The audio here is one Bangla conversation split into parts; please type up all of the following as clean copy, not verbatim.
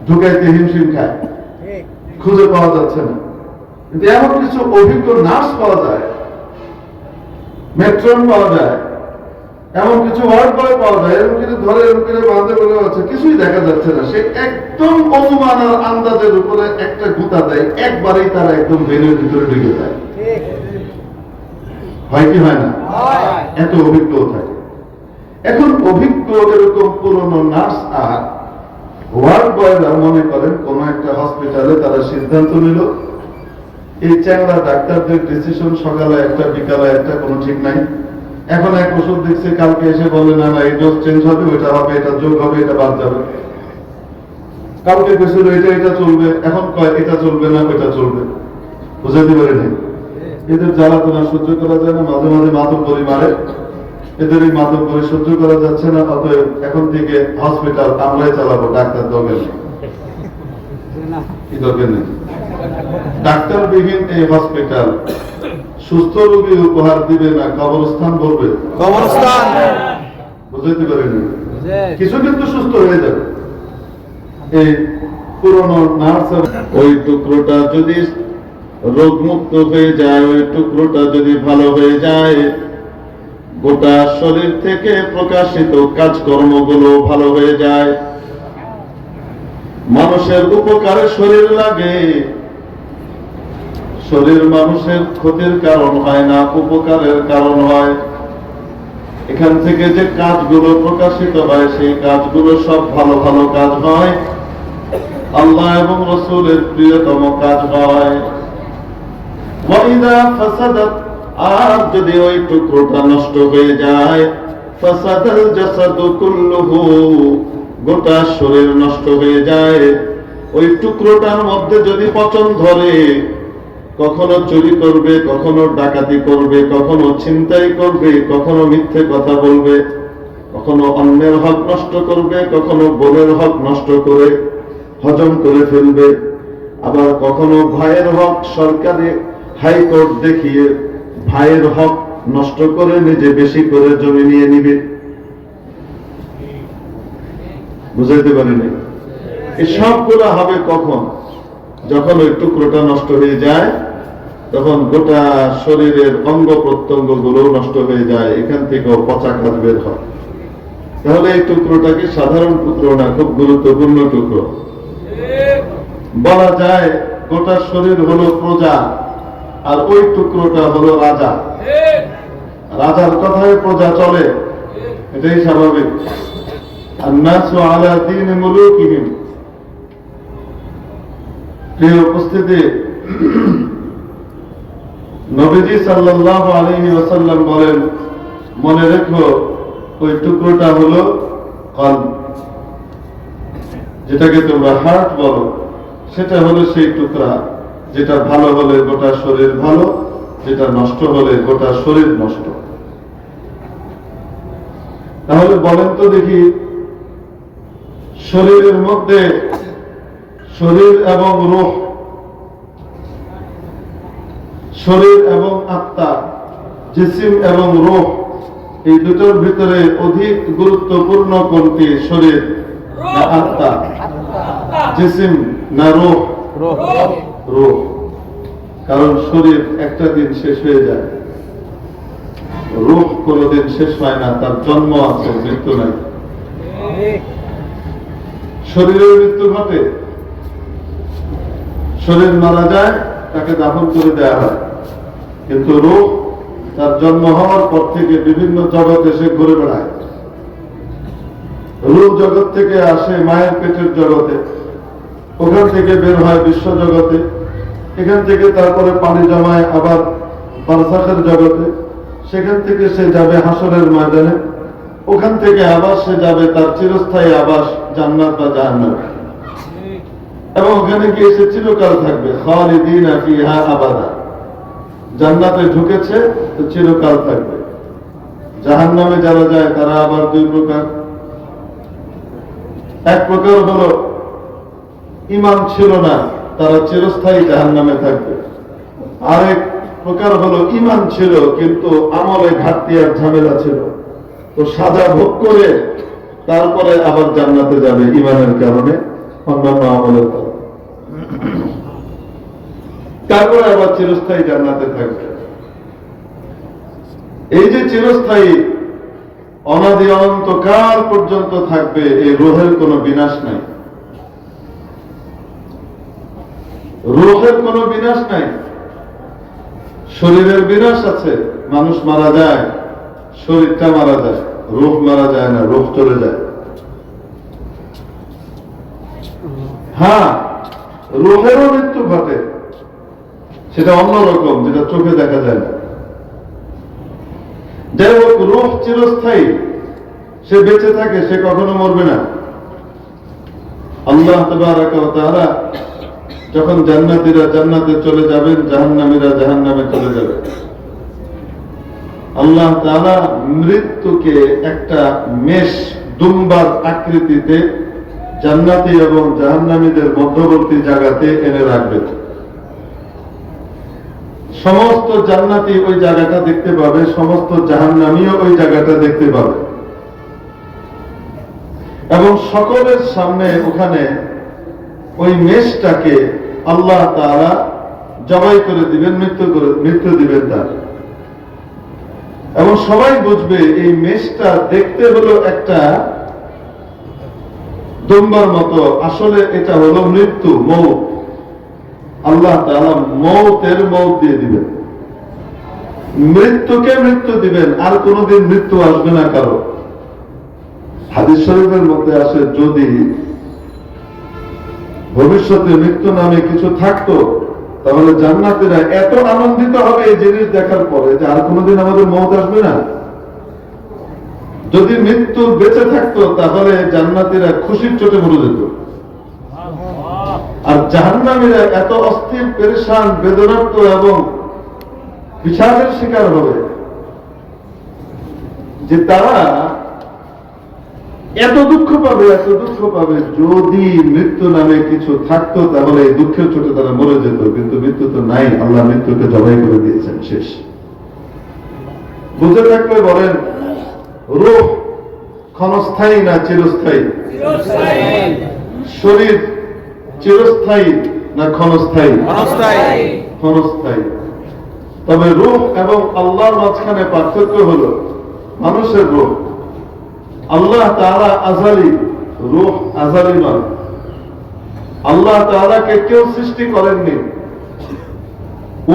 ঢুকাইতে হিমশিম খায়, খুঁজে পাওয়া যাচ্ছে না। কিন্তু এমন কিছু অভিজ্ঞ নার্স পাওয়া যায়, মেট্রন পাওয়া যায়, এমন কিছু ওয়ার্ড বয় পাওয়া যায়, এরকম কিছু ধরে বাঁধে বলে আছে, কিছুই দেখা যাচ্ছে না। সে একদম অনুমান আর আন্দাজের উপরে একটা গুঁতা দেয়, একবারেই তারা একদম ভেনের ভিতরে ঢুকে যায়। হয় কি হয় না? এত অভিজ্ঞ থাকে। এখন অভিজ্ঞ এরকম পুরনো নার্স আর ওয়ার্ড বয়রা মনে করেন কোন একটা হসপিটালে তারা সিদ্ধান্ত নিল, এই চ্যাংড়া ডাক্তারদের ডিসিশন সকালে একটা বিকালে একটা, কোনো ঠিক নাই। এখন এক ওষুধ দেখছে, কালকে এসে বলে না না এই ডোজ চেঞ্জ হবে, ওইটা হবে, এটা যোগ হবে, এটা বাদ যাবে। কালকে গেছিল এটা চলবে, এখন কয় এটা চলবে না, ওইটা চলবে। বুঝাতে পারেনি। এদের জ্বালাতনা সহ্য করা যায় না, মাঝে মাঝে মাদক করি মারে, এদের এই মাদক করে সহ্য করা যাচ্ছে না। অতএব এখন থেকে হসপিটাল আমরাই চালাবো, ডাক্তার দরকার নেই। কি দরকার নেই? ডাক্তারবিহীন এই হসপিটাল সুস্থ রোগী উপহার দিবে না, কবরস্থান বলবে। কবরস্থান বুঝাইতে পারেনি। কিছু কিন্তু সুস্থ হয়ে যাবে। এই পুরনো নার্স ওই টুকরোটা যদি রোগমুক্ত হয়ে যায়, ওই টুকরোটা যদি ভালো হয়ে যায়, গোটা শরীর থেকে প্রকাশিত কাজকর্মগুলো ভালো হয়ে যায়। মানুষের উপকারে শরীর লাগে, শরীর মানুষের ক্ষতির কারণ হয় না, উপকারের কারণ হয়। এখান থেকে যে কাজগুলো প্রকাশিত হয়, সেই কাজগুলো সব ভালো ভালো কাজ হয়, আল্লাহ এবং রাসূলের প্রিয়তম কাজ হয়। ওয়াইদা ফাসাদাত, আর যদি ওই টুকরোটা নষ্ট হয়ে যায়, ফাসাদাল জাসাদু কুল্লুহু, গোটা শরীর নষ্ট হয়ে যায়। ওই টুকরোটার মধ্যে যদি পচন ধরে, কখনো চুরি করবে, কখনো ডাকাতি করবে, কখনো ছিনতাই করবে, কখনো মিথ্যে কথা বলবে, কখনো অন্যের হক নষ্ট করবে, কখনো বোনের হক নষ্ট করে হজম করে ফেলবে, আবার কখনো ভাইয়ের হক সরকারি হাইকোর্ট দেখিয়ে ভাইয়ের হক নষ্ট করে নিজে বেশি করে জমি নিয়ে নিবে। বুঝাইতে পারিনি। এই সবগুলো হবে কখন? যখন ওই টুকরোটা নষ্ট হয়ে যায়, তখন গোটা শরীরের অঙ্গ প্রত্যঙ্গ গুলো নষ্ট হয়ে যায়, এখান থেকেও পচা খাদ বের হয়। তাহলে এই টুকরোটাকে সাধারণ টুকরো না, খুব গুরুত্বপূর্ণ টুকরো। বলা যায় গোটা শরীর হলো প্রজা, আর ওই টুকরোটা হলো রাজা। রাজার কথায় প্রজা চলে, এটাই স্বাভাবিক। আন্নাসু আলা দীন মুলুকিহিম। প্রিয় উপস্থিতি, নবীজি সাল্লাল্লাহু আলাইহি ওয়াসাল্লাম বলেন, মনে রেখো ওই টুকরোটা হলো কলব, যেটাকে তোমরা হার্ট বলো, সেটা হলো সেই টুকরা যেটা ভালো হলে গোটা শরীর ভালো, যেটা নষ্ট হলে গোটা শরীর নষ্ট। তাহলে বলেন তো দেখি, শরীরের মধ্যে শরীর এবং রূহ, শরীর এবং আত্মা, জিসিম এবং রূহ, এই দুটোর ভিতরে অধিক গুরুত্বপূর্ণ কোনটি? শরীর না আত্মা? জিসিম না রূহ? রূহ। কারণ শরীর একটা দিন শেষ হয়ে যায়, রূহ কোনদিন শেষ হয় না, তার জন্ম আছে, মৃত্যু নাই। শরীরের মৃত্যু ঘটে, শরীর মারা যায়, তাকে দাফন করে দেওয়া হয়, কিন্তু রূহ তার জন্ম হওয়ার পর থেকে বিভিন্ন জগতে সে ঘুরে বেড়ায়। রূহ জগৎ থেকে আসে মায়ের পেটের জগতে, ওখান থেকে বের হয় বিশ্ব জগতে, এখান থেকে তারপরে পানি জমায় আবার বারজাখের জগতে, সেখান থেকে সে যাবে হাসরের ময়দানে, ওখান থেকে আবার সে যাবে তার চিরস্থায়ী আবাস জান্নাত বা জাহান্নাম, এবং ওখানে গিয়ে সে চিরকাল থাকবে। খালিদিনা ফিহা আবাদা। জান্নাতে ঢুকেছে তো চিরকাল থাকবে। জাহান্নামে যারা যায় তারা আবার দুই প্রকার। এক প্রকার হলো ঈমান ছিল না, তারা চিরস্থায়ী জাহান্নামে থাকবে। আরেক প্রকার হলো ঈমান ছিল কিন্তু আমলে ঘাটতি আর ঝামেলা ছিল, তো সাজা ভোগ করে তারপরে আবার জান্নাতে যাবে ঈমানের কারণে। অন্যান্য আমলের দ্বারা। তারপরে আবার চিরস্থায়ী জান্নাতে থাকবে। এই যে চিরস্থায়ী অনাদি অনন্তকাল পর্যন্ত থাকবে, এই রূহের কোনো বিনাশ নাই। রূহের কোনো বিনাশ নাই। শরীরের বিনাশ আছে, মানুষ মারা যায়, শরীরটা মারা যায়, রূহ মারা যায় না, রূহ চলে যায়। হ্যাঁ, রূহেরও মৃত্যু ঘটে, সেটা অন্যরকম, যেটা চোখে দেখা যায় না। যাই হোক, রূহ চিরস্থায়ী, সে বেঁচে থাকে, সে কখনো মরবে না। আল্লাহ তাবারাকা ওয়া তাআলা যখন জান্নাতীরা জান্নাতে চলে যাবেন, জাহান্নামীরা জাহান্নামে চলে যাবে, আল্লাহ তাআলা মৃত্যুকে একটা মেষ দুম্বার আকৃতিতে জান্নাতি এবং জাহান্নামীদের মধ্যবর্তী জায়গাতে এনে রাখবেন। সমস্ত জান্নাতি ওই জায়গাটা দেখতে পাবে, সমস্ত জাহান্নামীও ওই জায়গাটা দেখতে পাবে, এবং সকলের সামনে ওখানে ওই মেষটাকে আল্লাহ তাআলা জবাই করে দিবেন, মৃত্যু দিবেন তার। এবং সবাই বুঝবে এই মেষটা দেখতে হলো একটা দুম্বার মতো, আসলে এটা হলো মৃত্যু, মৌত। আল্লাহ তাআলা মৌতের মৌত দিয়ে দিবেন, মৃত্যুকে মৃত্যু দিবেন, আর কোনদিন মৃত্যু আসবে না কারো। হাদিস শরীফের মধ্যে আসে, যদি ভবিষ্যতে মৃত্যু নামে কিছু থাকতো, তাহলে জান্নাতীরা এত আনন্দিত হবে এই জিনিস দেখার পরে যে আর কোনদিন আমাদের মৌত আসবে না। যদি মৃত্যু বেঁচে থাকতো, তাহলে জান্নাতীরা খুশির চোটে মরে যেত। আর জাহান্নামীরা এত অস্থির, পেরেশান, বেদনার্ত এবং বিষাদের শিকার হবে যে তারা এত দুঃখ পাবে, এত দুঃখ পাবে। যদি মৃত্যু নামে কিছু থাকতো, তাহলে এই দুঃখের চোটে তারা মরে যেত, কিন্তু মৃত্যু তো নাই, আল্লাহ মৃত্যুকে জবাই করে দিয়েছেন, শেষ। বুঝে থাকলে বলেন, রূহ ক্ষণস্থায়ী না চিরস্থায়ী? শরীর চিরস্থায়ী না ক্ষণস্থায়ী? ক্ষণস্থায়ী। তবে রূহ এবং আল্লাহর মাঝখানে পার্থক্য হলো, মানুষের রূহ, আল্লাহ তাআলা আযালি, রূহ আযালি নয়। আল্লাহ তাআলাকে কেউ সৃষ্টি করেননি,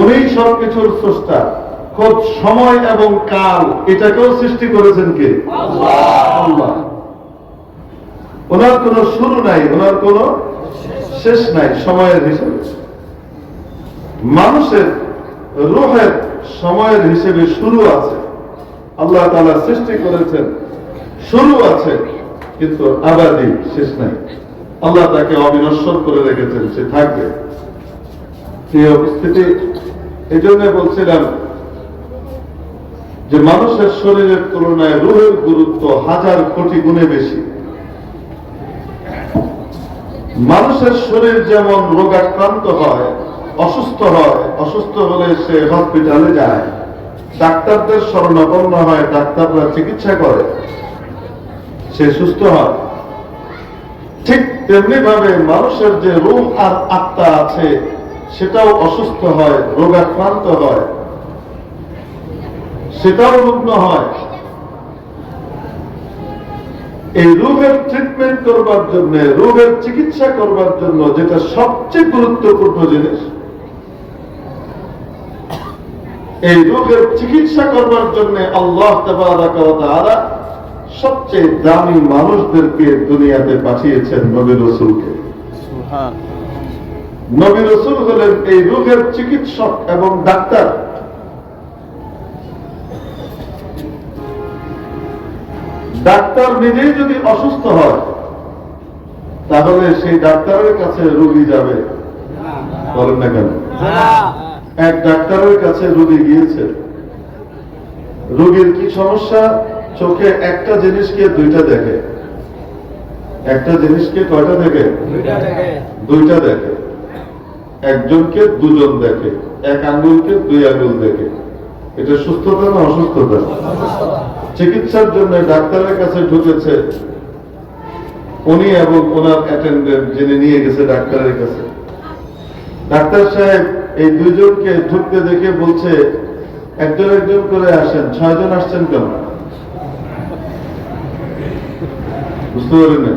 উনিই সবকিছুর স্রষ্টা। খোদ সময় এবং কাল, এটাকেও সৃষ্টি করেছেন কে? আল্লাহ। ওনার কোনো শুরু নাই, ওনার কোনো শেষ নাই সময়ের হিসেবে। মানুষের রূহের সময়ের হিসেবে শুরু আছে, আল্লাহ তাআলা সৃষ্টি করেছেন, শুরু আছে, কিন্তু আবাদি, শেষ নাই। আল্লাহ তাকে অবিনশ্বর করে রেখেছেন, সে থাকবে। এই উপস্থিতি, এই জন্য বলছিলাম যে মানুষের শরীরের তুলনায় রূহের গুরুত্ব হাজার কোটি গুণে বেশি। মানুষের শরীর যেমন রোগাক্রান্ত হয়, অসুস্থ হয়, অসুস্থ হলে সে হসপিটালে যায়, ডাক্তারদের শরণাপন্ন হয়, ডাক্তাররা চিকিৎসা করে, সে সুস্থ হয়। ঠিক তেমনি ভাবে মানুষের যে রূহ আর আত্মা আছে, সেটাও অসুস্থ হয়, রোগাক্রান্ত হয়, সেটাও রুগ্ন হয়। এই রূহের ট্রিটমেন্ট করবার জন্য, রূহের চিকিৎসা করবার জন্য যেটা সবচেয়ে গুরুত্বপূর্ণ জিনিস, এই রূহের চিকিৎসা করবার জন্য আল্লাহ তাবারাকা ওয়া তাআলা সবচেয়ে দামি মানুষদেরকে দুনিয়াতে পাঠিয়েছেন, নবী রাসূলকে। নবী রাসূল হলেন এই রূহের চিকিৎসক এবং ডাক্তার। ডাক্তার নিজেই যদি অসুস্থ হয়, তাহলে সেই ডাক্তারের কাছে রোগী যাবে? বলেন না কেন? এক ডাক্তারের কাছে রোগী গিয়েছে, রোগীর কি সমস্যা? চোখে একটা জিনিসকে দুইটা দেখে। একটা জিনিসকে কয়টা দেখে? দুইটা দেখে। একজনকে দুজন দেখে, এক আঙ্গুলকে দুই আঙ্গুল দেখে। এটা সুস্থতা না অসুস্থতা? চিকিৎসার জন্য ডাক্তারের কাছে ঢুকেছে, উনি এবং ওনার অ্যাটেন্ডেন্ট যিনি নিয়ে গেছে ডাক্তারের কাছে, ডাক্তার সাহেব এই দুইজনকে ঢুকতে দেখে বলছে, একজন একজন করে আসেন, 6 জন আসছেন কেন? বুঝতে পারেন না?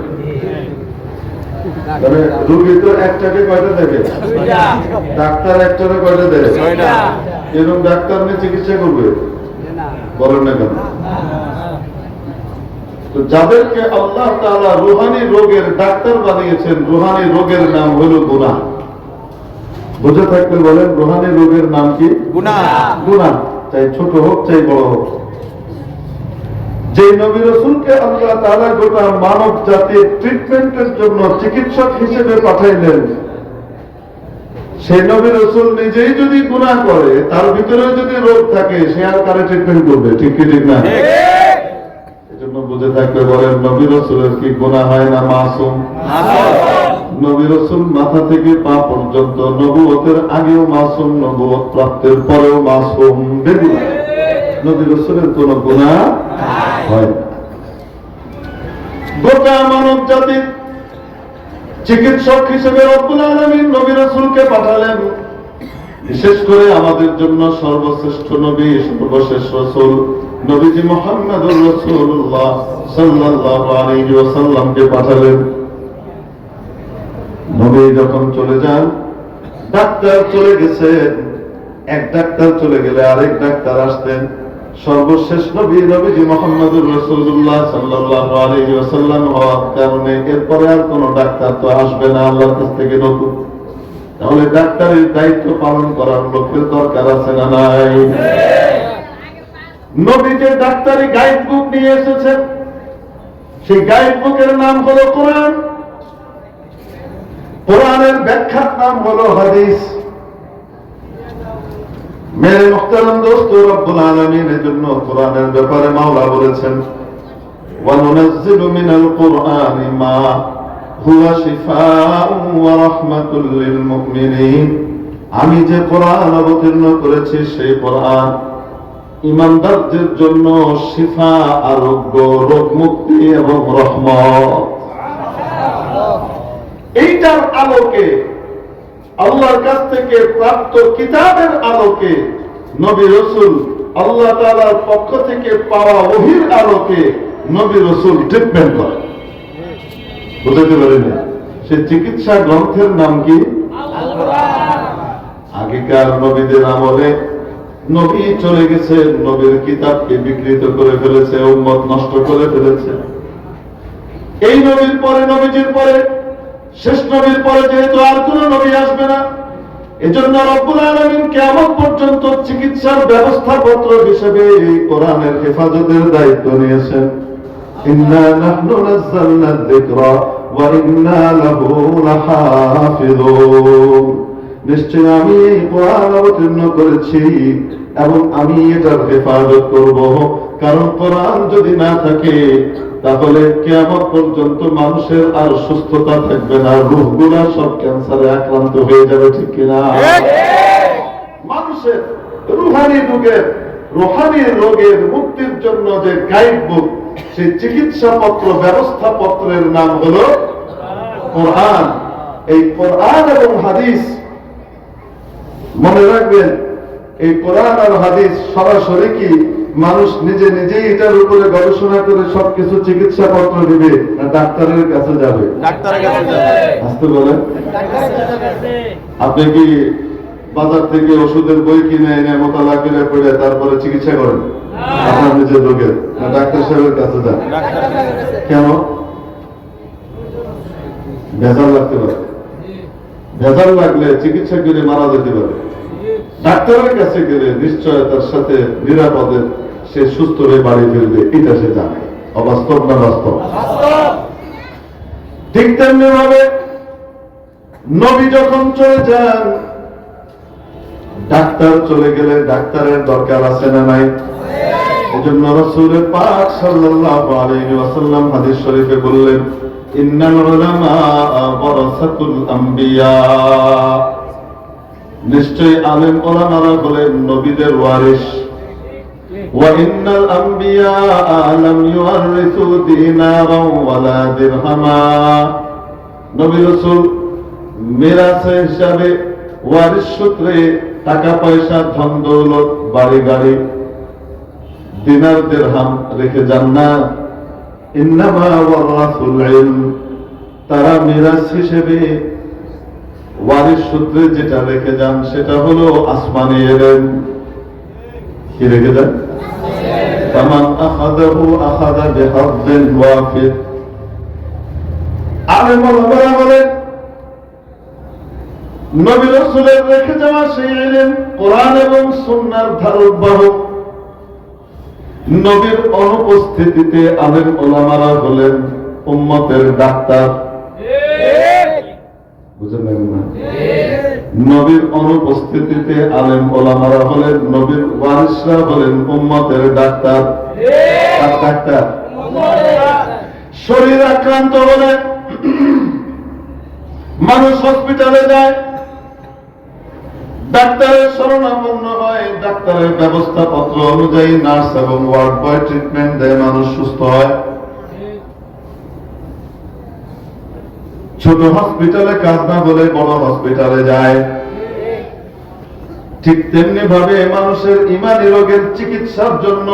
মানে রোগী তো একটাকে কয়টা দেখে, ডাক্তার একটারে কয়টা দেয়, এরকম ডাক্তার নিয়ে চিকিৎসা করবে? বলেন না কেন? তো যাদেরকে আল্লাহ তাআলা রুহানি রোগের ডাক্তার বানিয়েছেন, রুহানি রোগের নাম হলো গুনাহ। বুঝে থাকলে বলেন, রুহানি রোগের নাম কি? গুনাহ। গুনাহ, চাই ছোট হোক চাই বড় হোক। যে নবী রাসূলকে আল্লাহ তাআলা গোটা মানব জাতির ট্রিটমেন্টের জন্য চিকিৎসক হিসেবে পাঠাইলেন, সেই নবী রাসূল নিজেই যদি গুনাহ করে, তার ভিতরে যদি রোগ থাকে, সে আর কারে ট্রিটমেন্ট করবে? ঠিক কি ঠিক না? এজন্য বুঝে থাকলে বলেন, নবী রাসূলের কি গুনাহ হয় না? মাসুম। নবী রাসূল মাথা থেকে পা পর্যন্ত নবুয়তের আগেও মাসুম, নবুয়ত প্রাপ্তির পরেও মাসুম, বেগুনাহ। নবী রাসূলের কোনো গুনাহ হয় না। গোটা মানব জাতির চিকিৎসক হিসেবে রব্বুল আলামিন নবী রাসূলকে পাঠালেন। বিশেষ করে আমাদের জন্য সর্বশ্রেষ্ঠ নবী, সর্বশেষ রাসূল নবীজি মুহাম্মদুর রাসূলুল্লাহ সাল্লাল্লাহু আলাইহি ওয়াসাল্লামকে পাঠালেন। নবী যখন চলে যান, ডাক্তার চলে গেছেন, এক ডাক্তার চলে গেলে আরেক ডাক্তার আসতেন। সর্বশেষ নবী নবীজি মুহাম্মদুর রাসূলুল্লাহ সাল্লাল্লাহু আলাইহি ওয়াসাল্লাম হওয়ার কারণে এরপরে আর কোনো ডাক্তার তো আসবে না আল্লাহর কাছ থেকে নতুন। তাহলে ডাক্তারের দায়িত্ব পালন করার লোকের দরকার আছে না নাই? নবী যে ডাক্তারি গাইড বুক নিয়ে এসেছেন, সেই গাইড বুকের নাম হলো কোরআন। কোরআনের ব্যাখ্যার নাম হলো হাদিস। মেরে মুহতারাম দোস্ত, রব্বুল আলামিনের জন্য কোরআনের ব্যাপারে মাওলা বলেছেন, ওয়া নুনাজ্জিলু মিনাল কুরআনি মা হুয়া শিফাউন ওয়া রাহমাতুল লিল মুমিনিন। আমি যে কোরআন অবতীর্ণ করেছি, সেই কোরআন ঈমানদারদের জন্য শিফা, আরোগ্য, রোগ মুক্তি এবং রহমত। এইটার আলোকে, আল্লাহর কাছ থেকে প্রাপ্ত কিতাবের আলোকে, নবী রাসূল আল্লাহ তাআলার পক্ষ থেকে পাওয়া ওহীর আলোকে নবী রাসূল ট্রিটমেন্ট করেন। বুঝতে পারেন? সে চিকিৎসা গ্রন্থের নাম কি? আল কোরআন। আগেকার নবীদের আমলে নবী চলে গেছে, নবীর কিতাবকে বিকৃত করে ফেলেছে, উম্মত নষ্ট করে ফেলেছে। এই নবীর পরে, নবীজির পরে, শেষ নবীর পরে যেহেতু আর কোন নবী আসবে না, এজন্য রব্বুল আলামিন কিয়ামত পর্যন্ত চিকিৎসার ব্যবস্থাপত্র হিসেবে এই কোরআনের হেফাজতের দায়িত্ব নিয়েছেন। ইন্না নাহনু নাযালনা যিকরা ওয়া ইন্না লাহু লাহাফিজুন। নিশ্চয় আমি এই কোরআন অবতীর্ণ করেছি এবং আমি এটার হেফাজত করব। কারণ কোরআন যদি না থাকে, তাহলে কিয়ামত পর্যন্ত মানুষের আর সুস্থতা থাকবে না, রূহগুলা সব ক্যান্সারে আক্রান্ত হয়ে যাবে। ঠিক কিনা? মানুষের রুহানি রোগের মুক্তির জন্য যে গাইড বুক, সেই চিকিৎসাপত্র ব্যবস্থাপত্রের নাম হলো কোরআন। এই কোরআন এবং হাদিস মনে রাখবেন, এই কোরআন আর হাদিস সরাসরি কি মানুষ নিজে নিজেই এটার উপরে গবেষণা করে সবকিছু চিকিৎসা পত্র দিবে, না ডাক্তারের কাছে যাবে? ডাক্তারের কাছে যাবে। আসতে বলেন, আপনি কি বাজার থেকে ওষুধের বই কিনে এনে মোতালা করে পড়ে তারপরে চিকিৎসা করেন আপনার নিজের রোগের, না ডাক্তার সাহেবের কাছে যান? কেন? ভেজাল লাগতে পারে, ভেজাল লাগলে চিকিৎসা করে মারা যেতে পারে। ডাক্তারের কাছে গেলে নিশ্চয়তার সাথে নিরাপদে সে সুস্থ হয়ে বাড়ি ফিরবে, এটা সে জানে। অবাস্তব না বাস্তব? ঠিক তেমনি ভাবে নবী যখন চলে যান, ডাক্তার চলে গেলে ডাক্তারের দরকার আছে না নাই? এজন্য রাসূল পাক সাল্লাল্লাহু আলাইহি ওয়াসাল্লাম হাদিস শরীফে বললেন, ইন্নাল উলামা ওয়ারাসাতুল আম্বিয়া। নিশ্চয় আলেম ওলামারা হলেন নবীদের ওয়ারিস। وإن الأنبياء لم يورثوا دينارا ولا درهما নবী রাসূল মিরাসের হিসাবে ওয়ারিস সূত্রে টাকা পয়সা ধন দৌলত বাড়ি গাড়ি দিনার দিরহাম রেখে যান না। ইন্নামা ওয়ারাসুল ইলম, তারা মিরাস হিসেবে ওয়ারিস সূত্রে যেটা রেখে যান সেটা হলো আসমানি ইলম। কি রেখে যান? ফামান আখাযাহু আখাযা বিহায্যিন ওয়াফির। আলেম ওলামারা বলেন নবী রাসূলের রেখে যাওয়া সেই ইলম কোরআন এবং সুন্নাহর ধারকবাহক। নবীর অনুপস্থিতিতে আলেম ওলামারা হলেন উম্মতের ডাক্তার। বুঝলেন না? নবীর অনুপস্থিতিতে আলেম ওলামারা হলেন নবীর ওয়ারিসরা হলেন উম্মতের ডাক্তার। ডাক্তার শরীর আক্রান্ত হলে মানুষ হসপিটালে যায়, ডাক্তারের শরণাপন্ন হয়, ডাক্তারের ব্যবস্থাপত্র অনুযায়ী নার্স এবং ওয়ার্ড বয় ট্রিটমেন্ট দেয়, মানুষ সুস্থ হয়। ছোট হসপিটালে কাজ না বলে বড় হসপিটালে যায়। ঠিক তেমনি ভাবে মানুষের ইমানি রোগের চিকিৎসার জন্য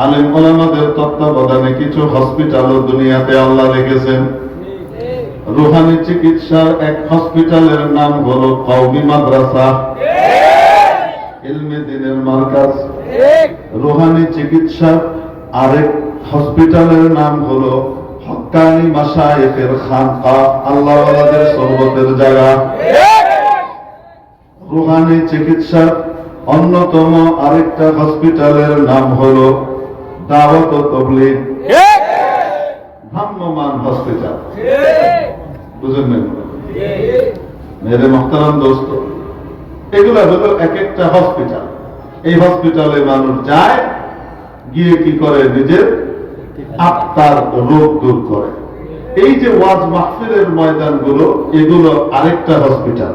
আলেম ওলামাদের তত্ত্বাবধানে কিছু হসপিটালও দুনিয়াতে আল্লাহ রেখেছেন। রুহানি চিকিৎসার এক হসপিটালের নাম হলো কওমি মাদ্রাসা, ইলমে দ্বীনের মারকাজ। রুহানি চিকিৎসার আরেক হসপিটালের নাম হলো হক্কানি মাশায়েখের খানকা, আল্লাহ ওয়ালাদের সহবতের জায়গা। রুহানি চিকিৎসার অন্যতম আরেকটা হসপিটালের নাম হলো দাওয়াত ও তাবলীগ, ভ্রাম্যমাণ হসপিটাল। বুঝলেন না? মেরে মুহতারাম দোস্ত, এগুলা হলো এক একটা হসপিটাল। এই হসপিটালে মানুষ যায়, গিয়ে কি করে? নিজের আত্মার রোগ দূর করে। এই যে ওয়াজ মাহফিলের ময়দানগুলো, এগুলো আরেকটা হসপিটাল।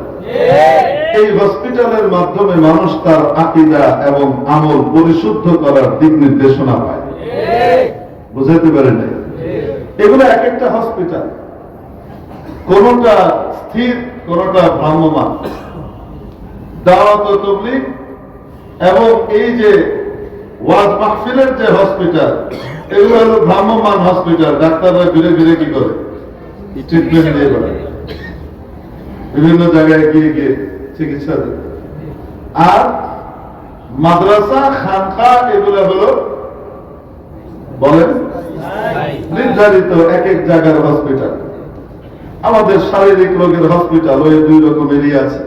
এই হসপিটালের মাধ্যমে মানুষ তার আকীদা এবং আমল পরিশুদ্ধ করার দিক নির্দেশনা পায়। বুঝাতে পারেন না? এগুলো এক একটা হসপিটাল, কোনটা স্থির, কোনটা ভ্রাম্যমাণ। দাওয়াত ও তাবলীগ এবং এই যে ওয়াজ মাহফিলের যে হসপিটাল, এগুলো হলো ভ্রাম্যমাণ হসপিটাল। ডাক্তাররা ঘুরে ঘুরে কি করে? ট্রিটমেন্ট দিয়ে বেড়ায়, বিভিন্ন জায়গায় গিয়ে গিয়ে চিকিৎসা দেয়। আর মাদ্রাসা, খানকা, এগুলো হলো বলেন নির্ধারিত এক এক জায়গার হসপিটাল। আমাদের শারীরিক রোগের হসপিটাল ওই দুই রকমেরই আছে।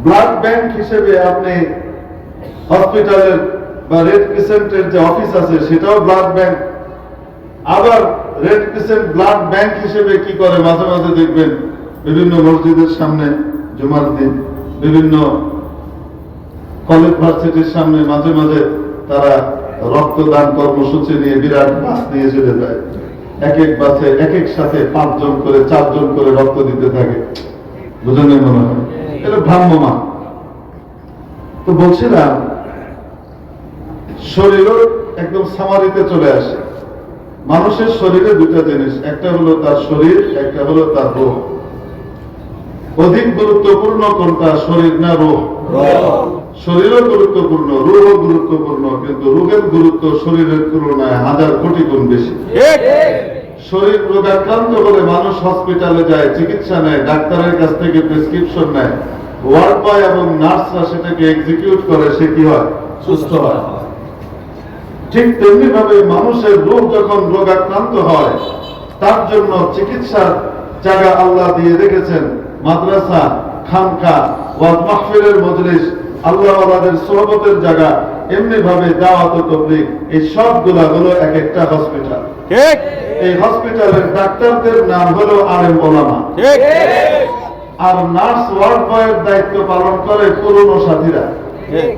ব্লাড ব্যাংক হিসেবে আপনি হসপিটালের বা রেড ক্রিসেন্টের যে অফিস আছে সেটাও ব্লাড ব্যাংক। আবার রেড ক্রিসেন্ট ব্লাড ব্যাংক হিসেবে কি করে? মাঝে মাঝে দেখবেন বিভিন্ন মসজিদের সামনে জুমার দিন, বিভিন্ন কলেজ ভার্সিটির সামনে মাঝে মাঝে তারা রক্তদান কর্মসূচি নিয়ে বিরাট বাস নিয়ে চলে যায়। এক এক বাসে এক এক সাথে 5 জন করে 4 জন করে রক্ত দিতে থাকে। বুঝলেন মনে হয়? এটা ভ্রাম্যমাণ। তো বলছিলাম শরীরও একদম সামারিতে চলে আসে। মানুষের শরীরে দুটা জিনিস, একটা হলো তার শরীর, একটা হলো তার রূহ। অধিক গুরুত্বপূর্ণ কোনটা? শরীর না রূহ? শরীরও গুরুত্বপূর্ণ, রূহও গুরুত্বপূর্ণ, কিন্তু রূহের গুরুত্ব শরীরের তুলনায় 1000 কোটি গুণ বেশি। শরীর রোগাক্রান্ত হলে মানুষ হসপিটালে যায়, চিকিৎসা নেয়, ডাক্তারের কাছ থেকে প্রেসক্রিপশন নেয়, ওয়ার্ড বয় এবং নার্সরা সেটাকে এক্সিকিউট করে, সে কি হয়? সুস্থ হয়। ঠিক তেমনি ভাবে মানুষের রোগ যখন রোগাক্রান্ত হয়, তার জন্য চিকিৎসার জায়গা আল্লাহ দিয়ে রেখেছেন মাদ্রাসা, খানকা, ওয়াজ মাহফিলের মজলিস, আল্লাহ ওয়ালাদের সোহবতের জায়গা। এমনি ভাবে দাওয়াত ও তাবলীগ, এই সবগুলা হলো এক একটা হসপিটাল। ঠিক। এই হসপিটালের ডাক্তারদের নাম হলো আলেম ওলামা। ঠিক। আর নার্স, ওয়ার্ড বয়ের দায়িত্ব পালন করে পুরনো সাথীরা। ঠিক।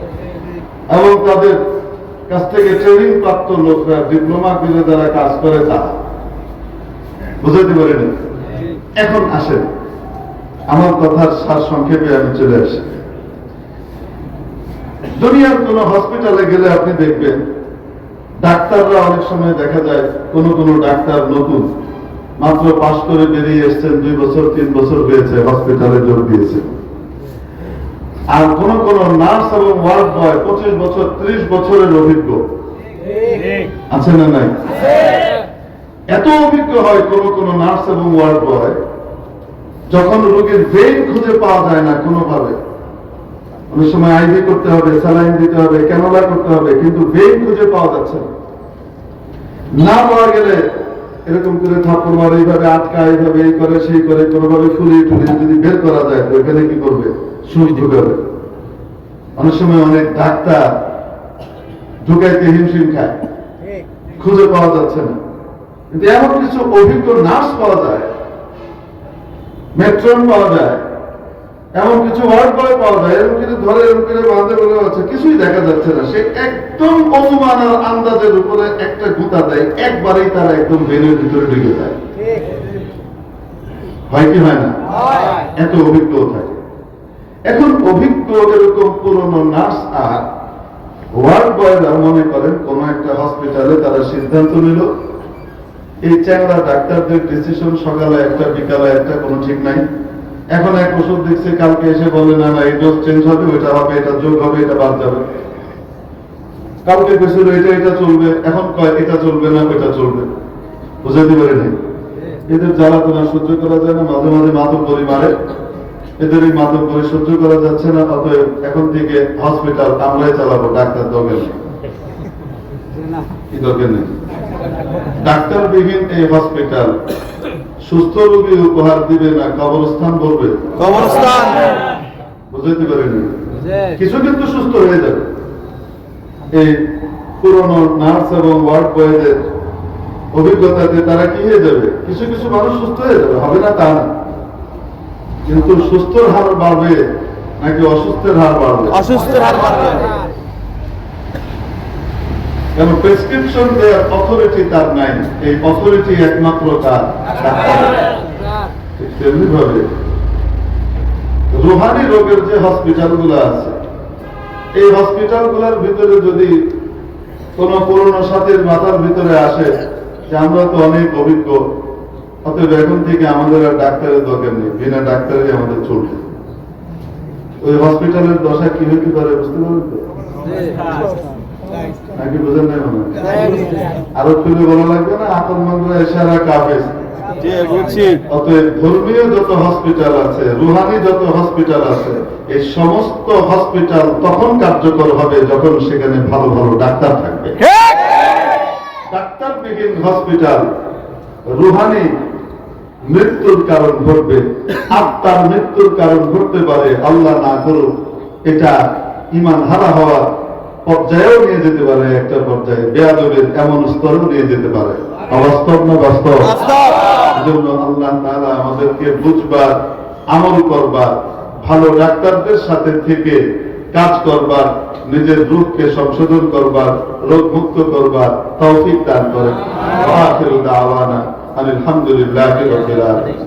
এবং তাদের কাছ থেকে ট্রেনিং প্রাপ্ত লোকরা, ডিপ্লোমা করে যারা কাজ করে তারা। বুঝাতে পারেনি? এখন আসেন আমার কথার সার সংক্ষেপে আমি চলে আসি। দুনিয়ার কোন হসপিটালে গেলে আপনি দেখবেন ডাক্তাররা অনেক সময় দেখা যায় কোন কোন ডাক্তার নতুন মাত্র পাশ করে বেরিয়ে এসছেন, 2 বছর 3 বছর হয়েছে হসপিটালে যোগ দিয়েছে। আর কোন কোন নার্স এবং ওয়ার্ড বয় 25 বছর 30 বছরের অভিজ্ঞ আছে না নাই? এত অভিজ্ঞ হয় কোন কোন নার্স এবং ওয়ার্ড বয়, যখন রোগীর ভেইন খুঁজে পাওয়া যায় না কোনোভাবে, অনেক সময় আইভি করতে হবে, স্যালাইন দিতে হবে, ক্যানোলা করতে হবে, কিন্তু ভেইন খুঁজে পাওয়া যাচ্ছে না পাওয়া গেলে এরকম করে থাপ্পড় মারে, এইভাবে আটকা, এইভাবে এই করে সেই করে, কোনোভাবে ফুলিয়ে টুলিয়ে যদি বের করা যায় তো এখানে কি করবে? সুই ঢুকাবে। অনেক সময় অনেক ডাক্তার ঢুকাইতে হিমশিম খায়, খুঁজে পাওয়া যাচ্ছে না। কিন্তু এমন কিছু অভিজ্ঞ নার্স পাওয়া যায়, মেট্রন পাওয়া যায়, এমন কিছু ওয়ার্ড বয় পাওয়া যায়, এরকম কিছু ধরে এরকম করে বাঁধে বলে আছে, কিছুই দেখা যাচ্ছে না। সে একদম অনুমান আর আন্দাজের উপরে একটা গুঁতা দেয়, একবারেই তারা একদম ভেনের ভিতরে ঢুকে যায়। হয় কি হয় না? এত অভিজ্ঞ থাকে। এখন অভিজ্ঞ এরকম পুরনো নার্স আর ওয়ার্ড বয়রা মনে করেন কোন একটা হসপিটালে তারা সিদ্ধান্ত নিল, এই চ্যাংড়া ডাক্তারদের ডিসিশন সকালে একটা বিকালে একটা, কোনো ঠিক নাই। এখন এক ওষুধ দেখছে, কালকে এসে বলে না না এই ডোজ চেঞ্জ হবে, ওইটা হবে, এটা যোগ হবে, এটা বাদ যাবে। কালকে কেছিল এটা চলবে, এখন কয় এটা চলবে না, ওইটা চলবে। বুঝাতে পারে নাই। এদের জ্বালাতনা সহ্য করা যায় না, মাঝে মাঝে মাতব করে মারে, এদের এই মাতব করে সহ্য করা যাচ্ছে না। অতএব এখন থেকে হসপিটাল আমরাই চালাবো, ডাক্তার দরকার নেই। কি দরকার নেই? ডাক্তারবিহীন এই হসপিটাল সুস্থ রোগী উপহার দিবে না কবরস্থান বলবে? কবরস্থান। বুঝতে পারেনি? কিছু কিন্তু সুস্থ হয়ে যাবে। এই পুরনো নার্স এবং ওয়ার্ড বয়দের অভিজ্ঞতাতে তারা কি হয়ে যাবে? কিছু কিছু মানুষ সুস্থ হয়ে যাবে, হবে না তা না। কিন্তু সুস্থর হার বাড়বে নাকি অসুস্থের হার বাড়বে? অসুস্থের হার বাড়বে। কেন? প্রেসক্রিপশন দেওয়ার অথরিটি তার নাই, এই অথরিটি একমাত্র তার। তেমনি ভাবে রুহানি রোগের যে হসপিটাল গুলো আছে, এই হসপিটাল গুলার ভিতরে যদি কোন পুরনো সাথীর মাথার ভিতরে আসে যে আমরা তো অনেক অভিজ্ঞ, অতএব এখন থেকে আমাদের আর ডাক্তারের দরকার নেই, বিনা ডাক্তারে আমাদের চলবে, ওই হসপিটালের দশা কি হতে পারে বুঝতে পারবেন তো? নাকি বুঝেন নাই? মনে আরো খুলে বলা লাগবে না, আকল মানরা ইশারা কাফেজ। অতএব ধর্মীয় যত হসপিটাল আছে, রুহানি যত হসপিটাল আছে, এই সমস্ত হসপিটাল তখন কার্যকর হবে যখন সেখানে ভালো ভালো ডাক্তার থাকবে। ডাক্তারবিহীন হসপিটাল রুহানি মৃত্যুর কারণ ঘটবে, আত্মার মৃত্যুর কারণ ঘটতে পারে, আল্লাহ না করুক। এটা ঈমান হারা হওয়ার পর্যায়েও নিয়ে যেতে পারে, একটা পর্যায়ে বেয়াদবের এমন স্তরেও নিয়ে যেতে পারে। অবাস্তব না বাস্তব? এজন্য আল্লাহ তাআলা আমাদেরকে বুঝবার, আমল করবার, ভালো ডাক্তারদের সাথে থেকে কাজ করবার, নিজের রূপকে সংশোধন করবার, রোগ মুক্ত করবার তৌফিক দান করেন। আখিরু দাওয়ানা আলহামদুলিল্লাহি রাব্বিল আলামিন।